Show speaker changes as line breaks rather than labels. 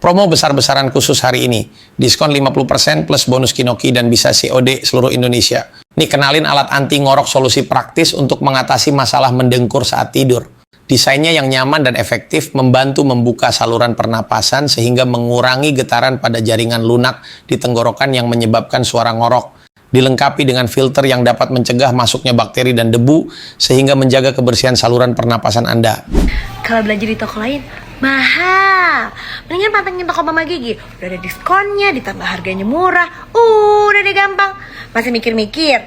Promo besar-besaran khusus hari ini. Diskon 50% plus bonus Kinoki dan bisa COD seluruh Indonesia. Nih, kenalin alat anti ngorok solusi praktis untuk mengatasi masalah mendengkur saat tidur. Desainnya yang nyaman dan efektif membantu membuka saluran pernapasan sehingga mengurangi getaran pada jaringan lunak di tenggorokan yang menyebabkan suara ngorok. Dilengkapi dengan filter yang dapat mencegah masuknya bakteri dan debu sehingga menjaga kebersihan saluran pernapasan Anda.
Kalau belanja di toko lain, mahal. Mendingan pantengin toko Mama Gigi. Udah ada diskonnya, ditambah harganya murah. Udah deh gampang. Masih mikir-mikir?